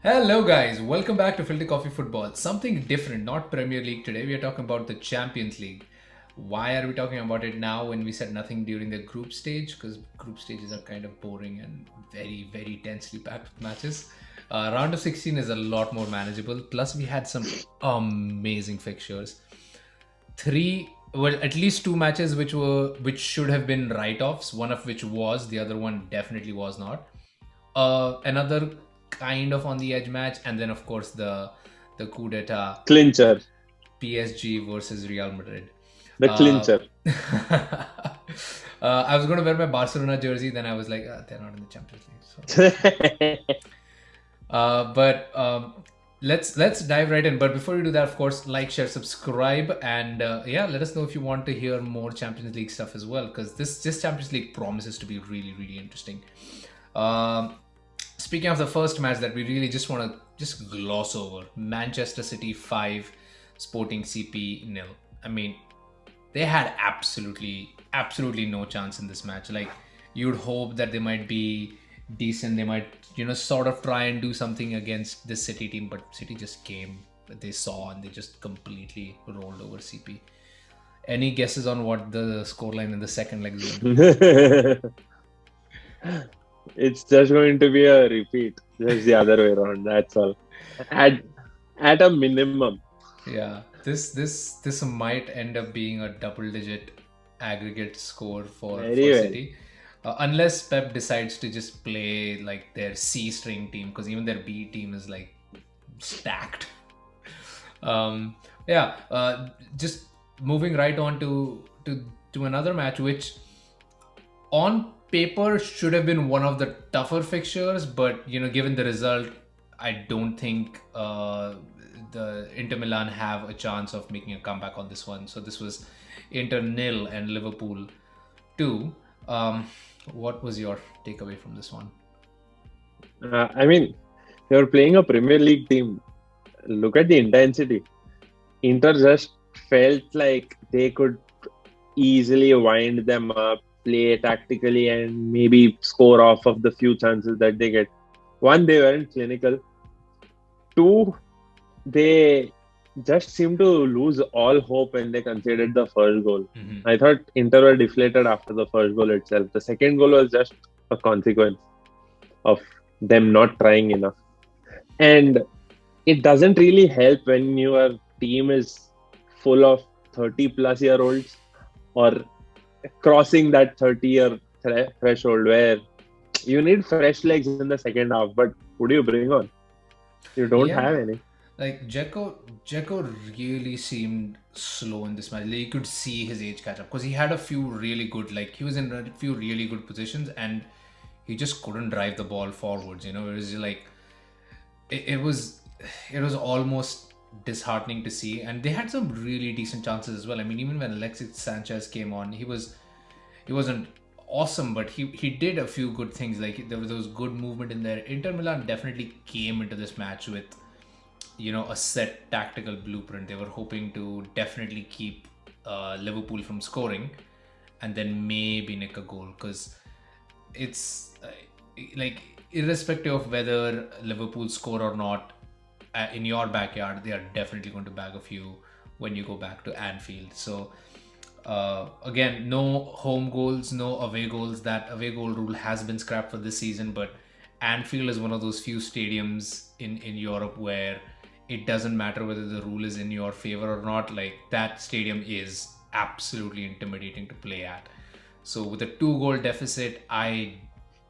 Hello, guys. Welcome back to Filter Coffee Football. Something different, not Premier League today. We are talking about the Champions League. Why are we talking about it now when we said nothing during the group stage? Because group stages are kind of boring and very, very densely packed with matches. Round of 16 is a lot more manageable. Plus, we had some amazing fixtures. Well, at least two matches which should have been write-offs. One of which was, the other one definitely was not. Another kind of on the edge match, and then of course the coup d'etat Clincher. PSG versus Real Madrid. The Uh, clincher. I was going to wear my Barcelona jersey, then I was like, they're not in the Champions League. So, but let's dive right in. But before we do that, of course, like, share, subscribe, and yeah, let us know if you want to hear more Champions League stuff as well, because this Champions League promises to be really, really interesting. Um, Speaking of the first match that we really just want to just gloss over, Manchester City 5, Sporting CP nil. I mean, they had absolutely no chance in this match. Like, you'd hope that they might be decent, they might sort of try and do something against this City team, but City just came, they saw, and they just completely rolled over CP. Any guesses on what the scoreline in the second leg is going to be? It's just going to be a repeat. Just the other way around. That's all. At at a minimum. Yeah, this might end up being a double-digit aggregate score for Very well. City, unless Pep decides to just play like their C string team, because even their B team is like stacked. Yeah, just moving right on to another match, which on paper should have been one of the tougher fixtures, but given the result, I don't think the Inter Milan have a chance of making a comeback on this one. So this was Inter nil and Liverpool 2. What was your takeaway from this one? I mean, you're playing a Premier League team. Look at the intensity. Inter just felt like they could easily wind them up, play tactically, and maybe score off of the few chances that they get. One, they weren't clinical. Two, they just seemed to lose all hope when they conceded the first goal. Mm-hmm. I thought Inter were deflated after the first goal itself. The second goal was just a consequence of them not trying enough. And it doesn't really help when your team is full of 30 plus year olds or crossing that 30-year threshold where you need fresh legs in the second half. But who do you bring on? You don't have Yeah, any. like Jeko really seemed slow in this match. Like, you could see his age catch up because he had a few really good, like he was in a few really good positions, and he just couldn't drive the ball forwards. It was like it was almost disheartening to see, and they had some really decent chances as well. I mean, even when Alexis Sanchez came on, he wasn't awesome, but he did a few good things. Like, there was good movement in there. Inter Milan definitely came into this match with a set tactical blueprint. They were hoping to definitely keep Liverpool from scoring, and then maybe nick a goal, because it's like, irrespective of whether Liverpool score or not, in your backyard, they are definitely going to bag a few when you go back to Anfield. So again, no home goals, no away goals. That away goal rule has been scrapped for this season, but Anfield is one of those few stadiums in Europe where it doesn't matter whether the rule is in your favor or not. Like, that stadium is absolutely intimidating to play at. So with a 2 goal deficit, I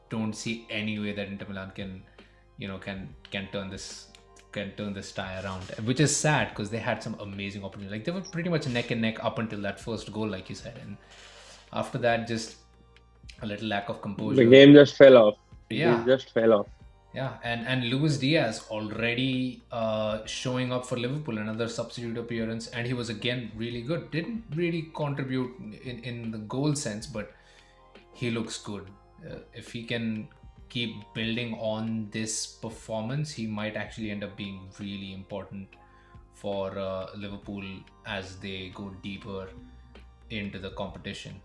don't see any way that Inter Milan can turn this tie around, which is sad because they had some amazing opportunities. Like, they were pretty much neck and neck up until that first goal, like you said, and after that, just a little lack of The composure. game just fell off. It Yeah, just fell off. yeah, and Luis Diaz already showing up for Liverpool, another substitute appearance, and he was again really good. Didn't really contribute in the goal sense, but he looks good. If he can keep building on this performance, he might actually end up being really important for Liverpool as they go deeper into the competition.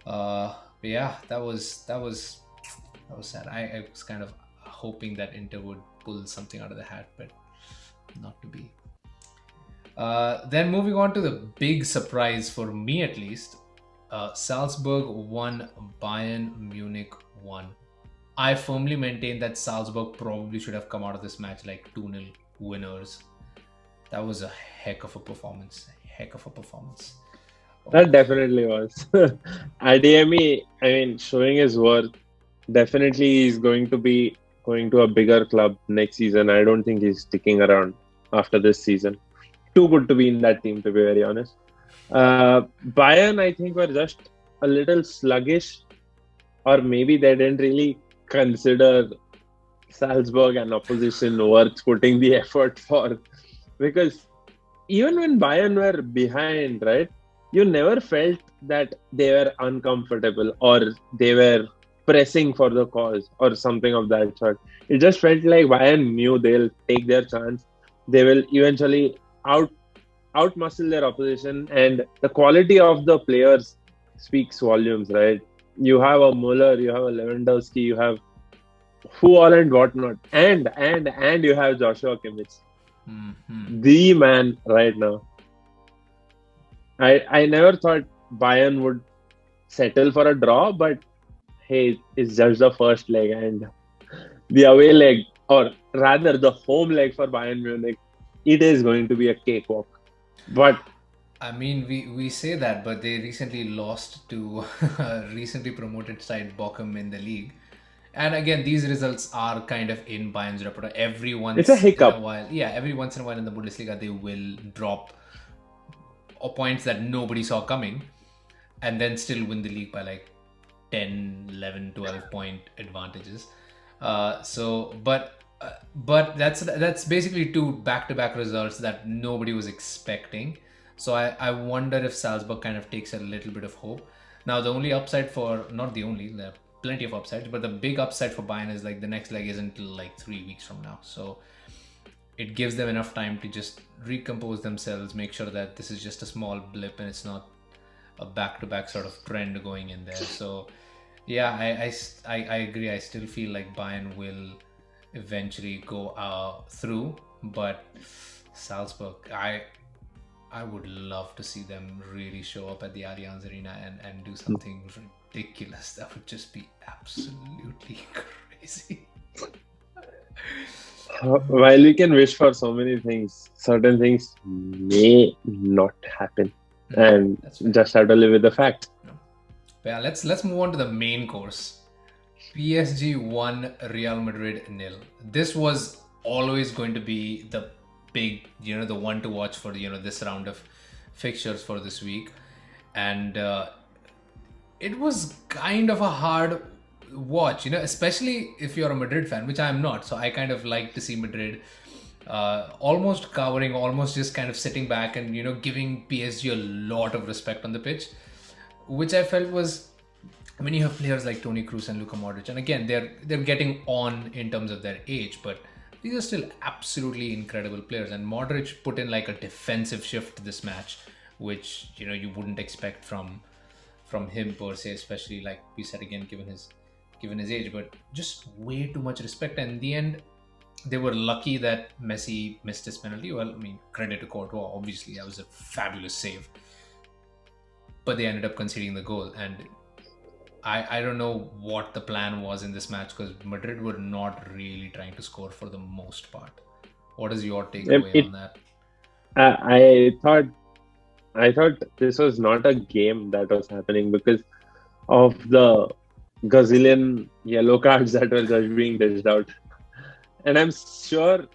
But yeah, that was sad. I was kind of hoping that Inter would pull something out of the hat, but not to be. Then moving on to the big surprise for me at least, Salzburg won, Bayern Munich won. I firmly maintain that Salzburg probably should have come out of this match like 2-0 winners. That was a heck of a performance. Heck of a performance. That definitely was. Adeyemi, I mean, showing his worth. Definitely, he's going to be going to a bigger club next season. I don't think he's sticking around after this season. Too good to be in that team, to be very honest. Bayern, I think, were just a little sluggish, or maybe they didn't really consider Salzburg an opposition worth putting the effort for. Because even when Bayern were behind, right, you never felt that they were uncomfortable or they were pressing for the cause or something of that sort. It just felt like Bayern knew they'll take their chance. They will eventually outmuscle their opposition, and the quality of the players speaks volumes, right? You have a Muller, you have a Lewandowski, you have who all and whatnot, and you have Joshua Kimmich, the man right now. I never thought Bayern would settle for a draw, but hey, it's just the first leg, and the away leg, or rather the home leg for Bayern Munich, it is going to be a cakewalk. But I mean, we say that, but they recently lost to recently promoted side Bochum in the league. And again, these results are kind of in Bayern's repertoire. Every once it's a hiccup. in a while, every once in a while in the Bundesliga, they will drop points that nobody saw coming and then still win the league by like 10, 11, 12 point advantages. But that's basically two back-to-back results that nobody was expecting. So I wonder if Salzburg kind of takes a little bit of hope. Now, the only upside for, not the only, there are plenty of upsides, but the big upside for Bayern is like the next leg isn't until like 3 weeks from now. So it gives them enough time to just recompose themselves, make sure that this is just a small blip and it's not a back-to-back sort of trend going in there. So yeah, I agree. I still feel like Bayern will eventually go through, but Salzburg, I would love to see them really show up at the Allianz Arena and do something ridiculous. That would just be absolutely crazy. While we can wish for so many things, certain things may not happen, and just have to live with the fact. But yeah, let's move on to the main course. PSG 1, Real Madrid 0. This was always going to be the big, the one to watch for this round of fixtures for this week, and it was kind of a hard watch, especially if you're a Madrid fan, which I'm not. So I kind of like to see Madrid almost covering, almost just kind of sitting back and giving PSG a lot of respect on the pitch, which I felt was, I mean, you have players like Toni Kroos and Luka Modric, and again, they're getting on in terms of their age, but these are still absolutely incredible players. And Modric put in like a defensive shift this match, which you wouldn't expect from him per se, especially like we said again, given his age, but just way too much respect. And in the end, they were lucky that Messi missed his penalty. Well, I mean, credit to Courtois, obviously, that was a fabulous save. But they ended up conceding the goal, and I don't know what the plan was in this match, because Madrid were not really trying to score for the most part. What is your takeaway on that? I thought this was not a game that was happening because of the gazillion yellow cards that were just being dished out. And I'm sure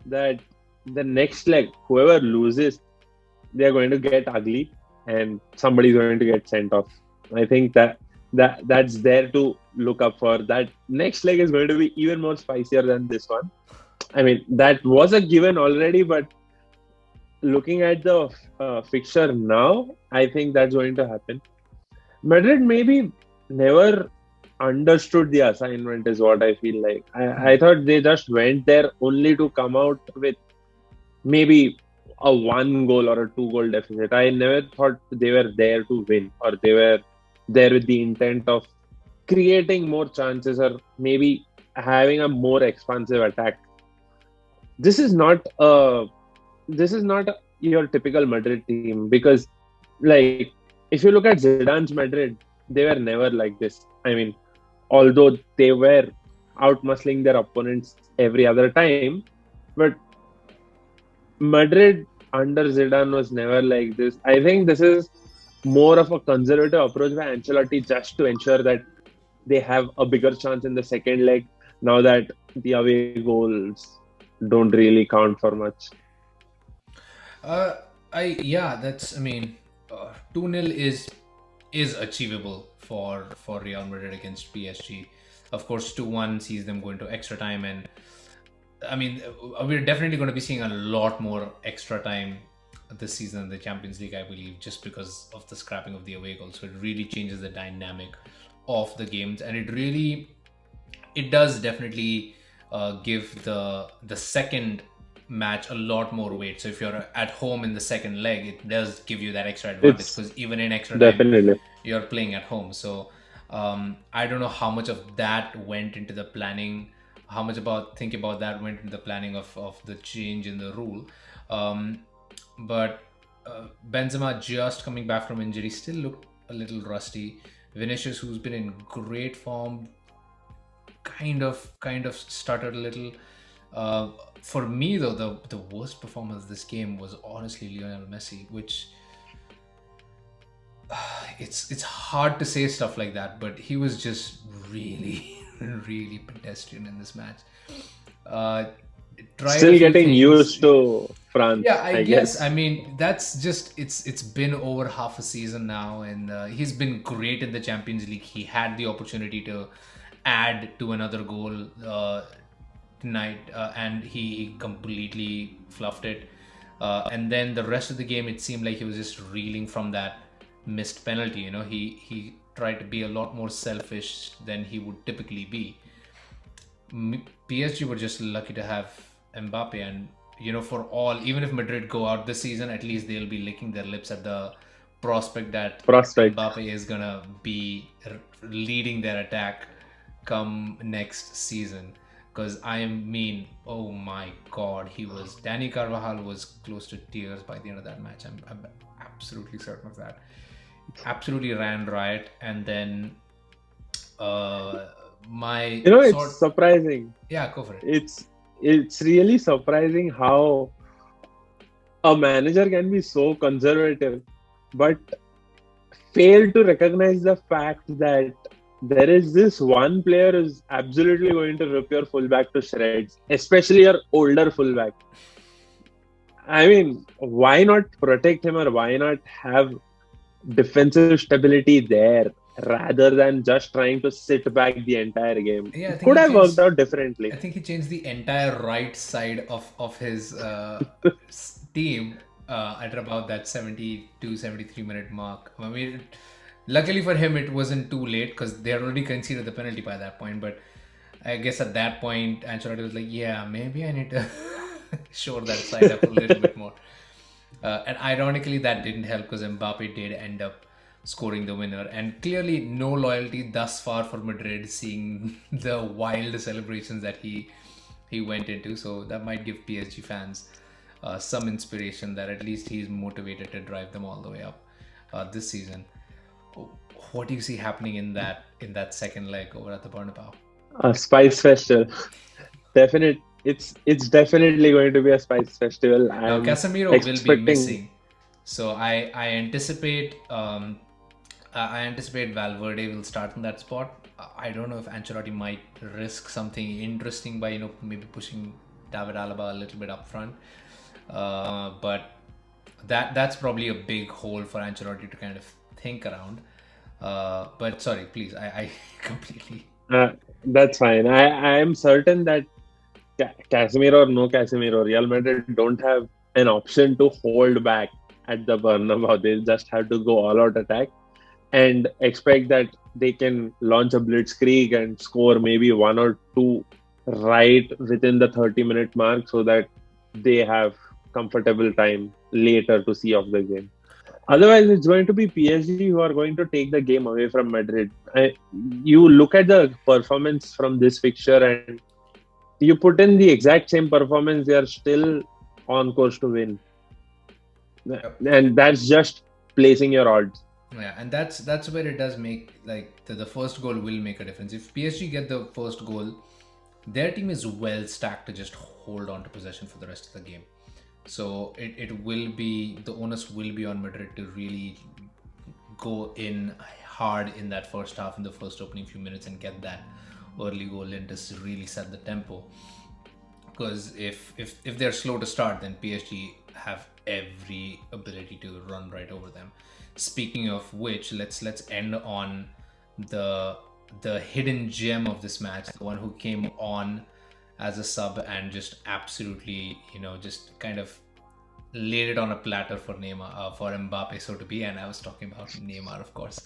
that the next leg, whoever loses, they're going to get ugly and somebody's going to get sent off. I think that's there to look up for. That next leg is going to be even more spicier than this one. I mean, that was a given already, but looking at the fixture now, I think that's going to happen. Madrid maybe never understood the assignment is what I feel like. I thought they just went there only to come out with maybe a 1 goal or a 2 goal deficit. I never thought they were there to win, or they were there with the intent of creating more chances, or maybe having a more expansive attack. this is not your typical Madrid team, because like if you look at Zidane's Madrid, they were never like this. I mean, although they were outmuscling their opponents every other time, but Madrid under Zidane was never like this. I think this is more of a conservative approach by Ancelotti, just to ensure that they have a bigger chance in the second leg, now that the away goals don't really count for much. Uh, that's. I mean, 2-0 is achievable for Real Madrid against PSG. Of course, 2-1 sees them going to extra time, and I mean, we're definitely going to be seeing a lot more extra time this season in the Champions League, I believe, just because of the scrapping of the away goal. So it really changes the dynamic of the games, and it does definitely give the second match a lot more weight. So if you're at home in the second leg, it does give you that extra advantage, because even in extra time, Definitely. you're playing at home. So I don't know how much of that went into the planning, how much about that went into the planning of the change in the rule. But Benzema, just coming back from injury, still looked a little rusty. Vinicius, who's been in great form, kind of stuttered a little. For me though, the worst performance of this game was honestly Lionel Messi, which it's hard to say stuff like that, but he was just really really pedestrian in this match. Tried a Still few getting things. used to France, Yeah, I I guess. guess. I mean, that's just it's been over half a season now, and he's been great in the Champions League. He had the opportunity to add to another goal tonight, and he completely fluffed it. And then the rest of the game, it seemed like he was just reeling from that missed penalty. You know, he tried to be a lot more selfish than he would typically be. PSG were just lucky to have Mbappe, and for all, even if Madrid go out this season, at least they'll be licking their lips at the prospect that Prospect. Mbappe is gonna be leading their attack come next season. Because oh my God, Danny Carvajal was close to tears by the end of that match. I'm absolutely certain of that. Absolutely ran riot, and then my It's surprising. yeah, go for it. It's really surprising how a manager can be so conservative, but fail to recognize the fact that there is this one player who's absolutely going to rip your fullback to shreds, especially your older fullback. I mean, why not protect him, or why not have defensive stability there rather than just trying to sit back the entire game? Yeah, I It think could he have changed. worked out differently. I think he changed the entire right side of his team at about that 72-73 minute mark. I mean, luckily for him, it wasn't too late, because they had already conceded the penalty by that point. But I guess at that point, Ancelotti was like, yeah, maybe I need to shore that side up a little bit more. And ironically, that didn't help, because Mbappe did end up scoring the winner. And clearly, no loyalty thus far for Madrid, seeing the wild celebrations that he went into. So that might give PSG fans some inspiration that at least he's motivated to drive them all the way up this season. What do you see happening in that second leg over at the Bernabeu? A spice festival. It's definitely going to be a spice festival. Now I'm Casemiro will be expecting. missing, so I anticipate Valverde will start in that spot. I don't know if Ancelotti might risk something interesting by maybe pushing David Alaba a little bit up front, but that's probably a big hole for Ancelotti to kind of think around. But sorry, please, I completely. That's fine. I am certain that Casemiro or no Casemiro, Real Madrid don't have an option to hold back at the Bernabeu. They just have to go all out attack and expect that they can launch a blitzkrieg and score maybe one or two right within the 30-minute mark, so that they have comfortable time later to see off the game. Otherwise, it's going to be PSG who are going to take the game away from Madrid. You look at the performance from this fixture, and you put in the exact same performance, they are still on course to win. Yep. And that's just placing your odds. Yeah, and that's where it does make like the first goal will make a difference. If PSG get the first goal, their team is well stacked to just hold on to possession for the rest of the game. So it will be, the onus will be on Madrid to really go in hard in that first half, in the first opening few minutes, and get that early goal in to really set the tempo. Because if they're slow to start, then PSG have every ability to run right over them. Speaking of which, let's end on the hidden gem of this match, the one who came on as a sub and just absolutely, just kind of laid it on a platter for Neymar, for Mbappe, so to be. And I was talking about Neymar, of course.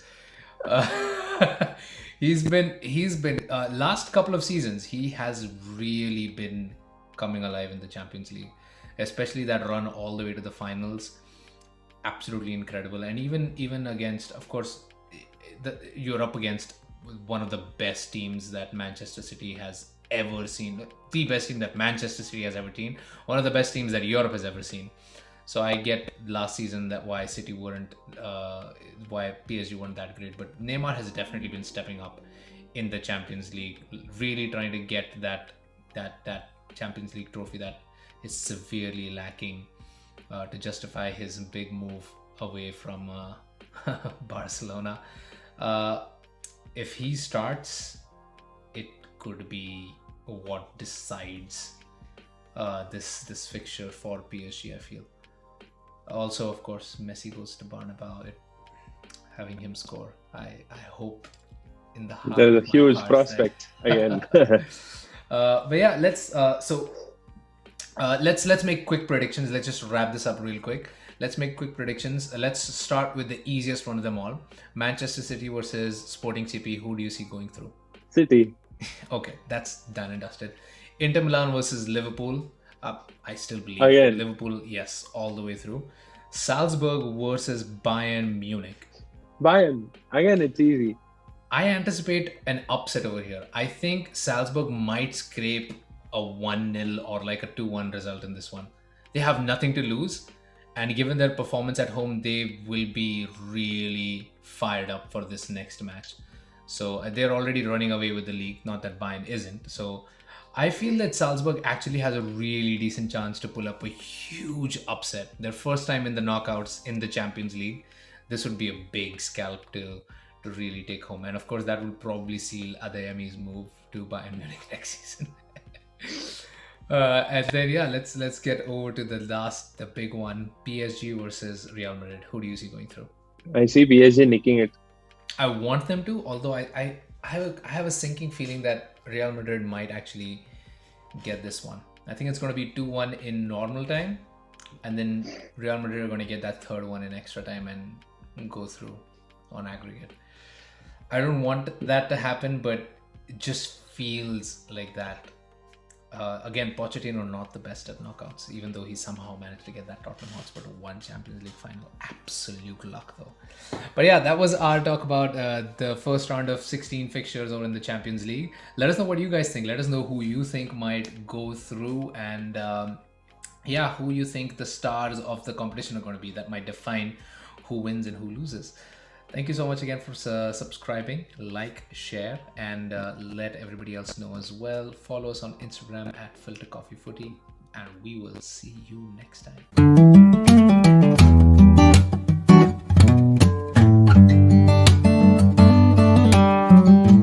He's been last couple of seasons, he has really been coming alive in the Champions League, especially that run all the way to the finals. Absolutely incredible. And even against, of course, you're up against one of the best teams that Manchester City has ever seen, the best team that Manchester City has ever seen, one of the best teams that Europe has ever seen. So I get last season that why City weren't, why PSG weren't that great, but Neymar has definitely been stepping up in the Champions League, really trying to get that Champions League trophy that is severely lacking, to justify his big move away from Barcelona. If he starts, it could be what decides this fixture for PSG, I feel. Also, of course, Messi goes to Bernabeu. Having him score, I hope in the heart. There's a huge prospect again. But yeah, let's make quick predictions. Let's just wrap this up real quick. Let's make quick predictions. Let's start with the easiest one of them all. Manchester City versus Sporting CP. Who do you see going through? City. Okay, that's done and dusted. Inter Milan versus Liverpool. I still believe Again. Liverpool, yes, all the way through. Salzburg versus Bayern Munich. Bayern. Again, it's easy. I anticipate an upset over here. I think Salzburg might scrape a 1-0 or like a 2-1 result in this one. They have nothing to lose, and given their performance at home, they will be really fired up for this next match. So they're already running away with the league, not that Bayern isn't. So I feel that Salzburg actually has a really decent chance to pull up a huge upset. Their first time in the knockouts in the Champions League. This would be a big scalp to really take home. And of course, that would probably seal Adeyemi's move to Bayern Munich next season. And then, yeah, let's get over to the big one, PSG versus Real Madrid. Who do you see going through? I see PSG nicking it. I want them to, although I have a sinking feeling that Real Madrid might actually get this one. I think it's going to be 2-1 in normal time, and then Real Madrid are going to get that third one in extra time and go through on aggregate. I don't want that to happen, but it just feels like that. Again, Pochettino not the best at knockouts, even though he somehow managed to get that Tottenham Hotspur to one Champions League final. Absolute luck, though. But yeah, that was our talk about the first round of 16 fixtures over in the Champions League. Let us know what you guys think. Let us know who you think might go through, and yeah, who you think the stars of the competition are going to be that might define who wins and who loses. Thank you so much again for subscribing, like, share, and let everybody else know as well. Follow us on Instagram at FilterCoffeeFooty, and we will see you next time.